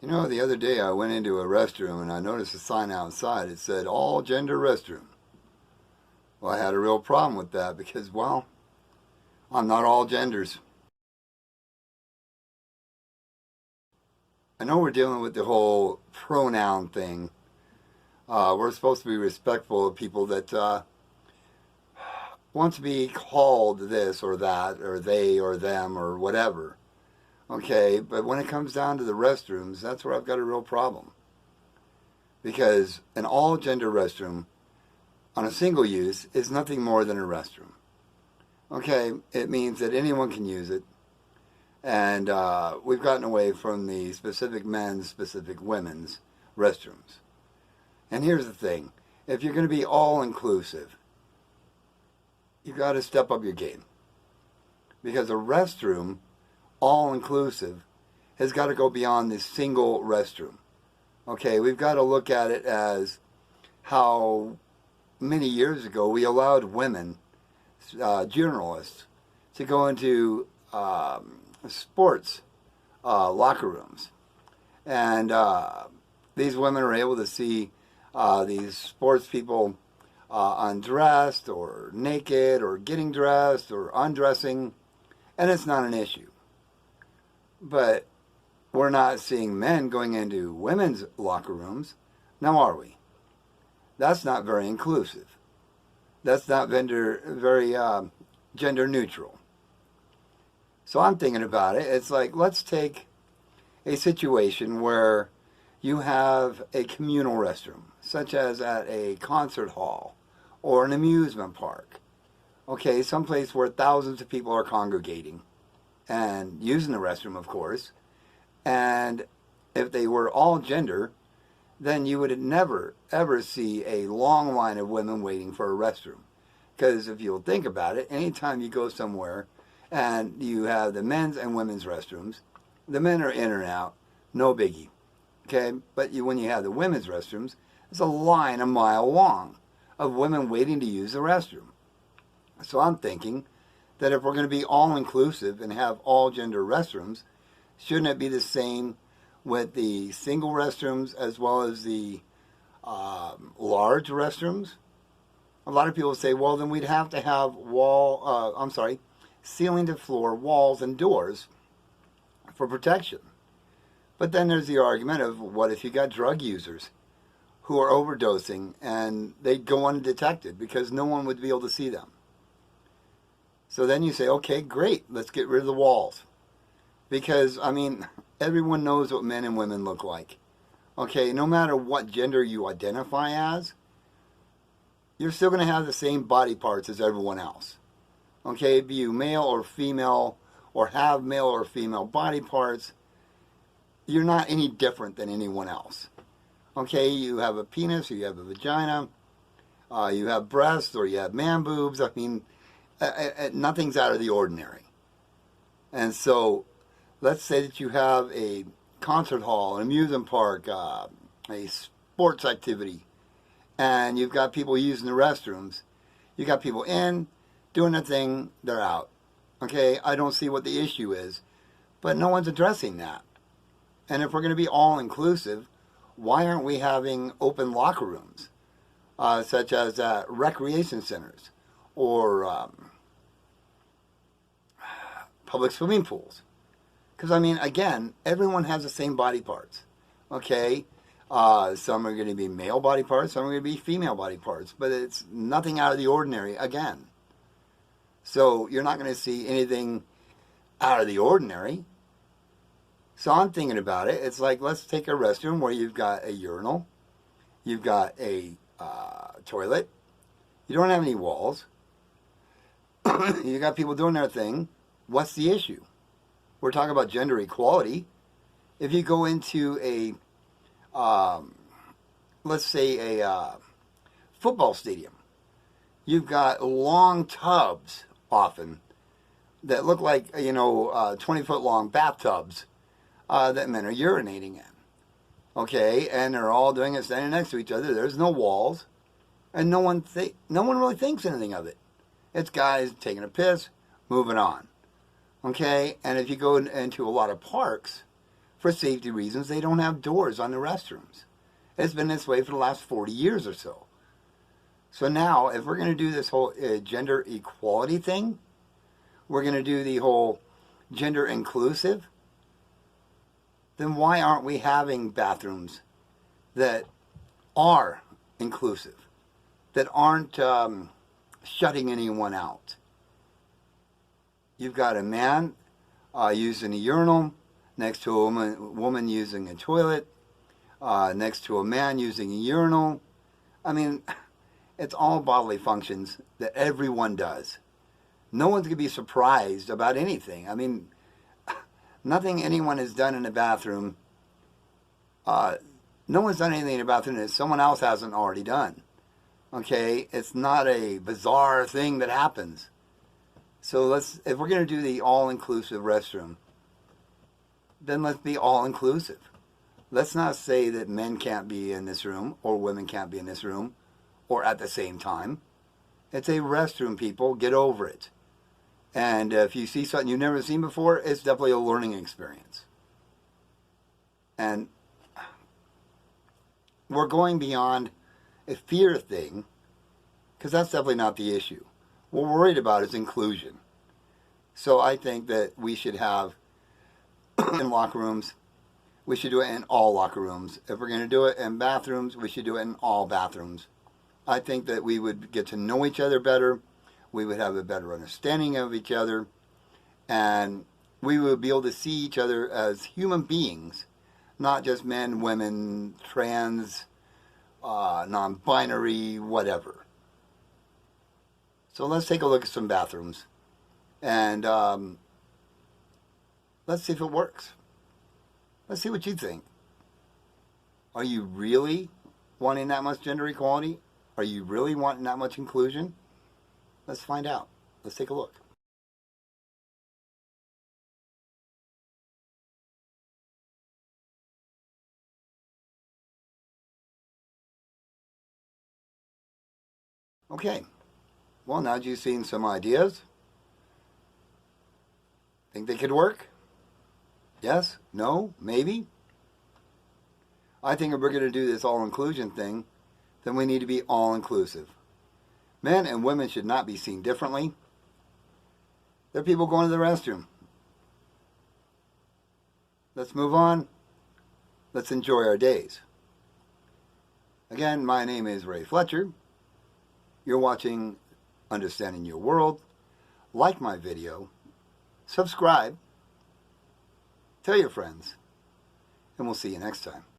You know, the other day I went into a restroom and I noticed a sign outside. It said, all gender restroom. Well, I had a real problem with that because, well, I'm not all genders. I know we're dealing with the whole pronoun thing. We're supposed to be respectful of people that want to be called this or that, or they or them or whatever. Okay, but when it comes down to the restrooms, that's where I've got a real problem. Because an all gender restroom on a single use is nothing more than a restroom. Okay, it means that anyone can use it. And we've gotten away from the specific men's, specific women's restrooms. And here's the thing. If you're going to be all inclusive, you've got to step up your game. Because a restroom, all inclusive, has got to go beyond the single restroom. Okay, we've got to look at it as how many years ago we allowed women, journalists, to go into sports locker rooms. And these women are able to see these sports people undressed or naked or getting dressed or undressing, and it's not an issue. But we're not seeing men going into women's locker rooms. Now are we? That's not very inclusive. That's not very gender neutral. So I'm thinking about it. It's like, let's take a situation where you have a communal restroom, such as at a concert hall or an amusement park. Okay, someplace where thousands of people are congregating and using the restroom, of course. And if they were all gender, then you would never, ever see a long line of women waiting for a restroom. Because if you'll think about it, anytime you go somewhere and you have the men's and women's restrooms, the men are in or out, no biggie. Okay, but when you have the women's restrooms, it's a line a mile long of women waiting to use the restroom. So I'm thinking that if we're going to be all inclusive and have all gender restrooms, shouldn't it be the same with the single restrooms as well as the large restrooms? A lot of people say, well, then we'd have to have ceiling to floor walls and doors for protection. But then there's the argument of, what if you got drug users who are overdosing and they'd go undetected because no one would be able to see them? So then you say, okay, great, let's get rid of the walls. Because, I mean, everyone knows what men and women look like. Okay, no matter what gender you identify as, you're still going to have the same body parts as everyone else. Okay, be you male or female, or have male or female body parts, you're not any different than anyone else. Okay, you have a penis, or you have a vagina, you have breasts, or you have man boobs. I mean, nothing's out of the ordinary. And so, let's say that you have a concert hall, an amusement park, a sports activity, and you've got people using the restrooms. You've got people in, doing their thing, they're out. Okay, I don't see what the issue is, but no one's addressing that. And if we're going to be all-inclusive, why aren't we having open locker rooms, such as recreation centers or public swimming pools? Because, I mean, again, everyone has the same body parts, okay? Some are going to be male body parts, some are going to be female body parts, but it's nothing out of the ordinary, again. So you're not going to see anything out of the ordinary. So I'm thinking about it. It's like, let's take a restroom where you've got a urinal, you've got a toilet, you don't have any walls, you got people doing their thing. What's the issue? We're talking about gender equality. If you go into a, let's say a football stadium, you've got long tubs often that look like, 20-foot long bathtubs that men are urinating in. Okay, and they're all doing it standing next to each other. There's no walls, and no one really thinks anything of it. It's guys taking a piss, moving on. Okay, and if you go into a lot of parks, for safety reasons, they don't have doors on the restrooms. It's been this way for the last 40 years or so. So now, if we're going to do this whole gender equality thing, we're going to do the whole gender inclusive, then why aren't we having bathrooms that are inclusive, that aren't shutting anyone out? You've got a man using a urinal next to a woman using a toilet, next to a man using a urinal. I mean, it's all bodily functions that everyone does. No one's going to be surprised about anything. I mean, nothing anyone has done in the bathroom, no one's done anything in the bathroom that someone else hasn't already done. Okay? It's not a bizarre thing that happens. So if we're going to do the all-inclusive restroom, then let's be all-inclusive. Let's not say that men can't be in this room or women can't be in this room or at the same time. It's a restroom, people. Get over it. And if you see something you've never seen before, it's definitely a learning experience. And we're going beyond a fear thing, because that's definitely not the issue. What we're worried about is inclusion. So I think that we should have in locker rooms, we should do it in all locker rooms. If we're going to do it in bathrooms, we should do it in all bathrooms. I think that we would get to know each other better. We would have a better understanding of each other. And we would be able to see each other as human beings, not just men, women, trans, non-binary, whatever. So let's take a look at some bathrooms. And let's see if it works. Let's see what you think. Are you really wanting that much gender equality? Are you really wanting that much inclusion? Let's find out. Let's take a look. Okay. Well, now that you've seen some ideas, think they could work? Yes? No? Maybe? I think if we're going to do this all-inclusion thing, then we need to be all-inclusive. Men and women should not be seen differently. There are people going to the restroom. Let's move on. Let's enjoy our days. Again, my name is Ray Fletcher. You're watching Understanding Your World. Like my video. Subscribe. Tell your friends. And we'll see you next time.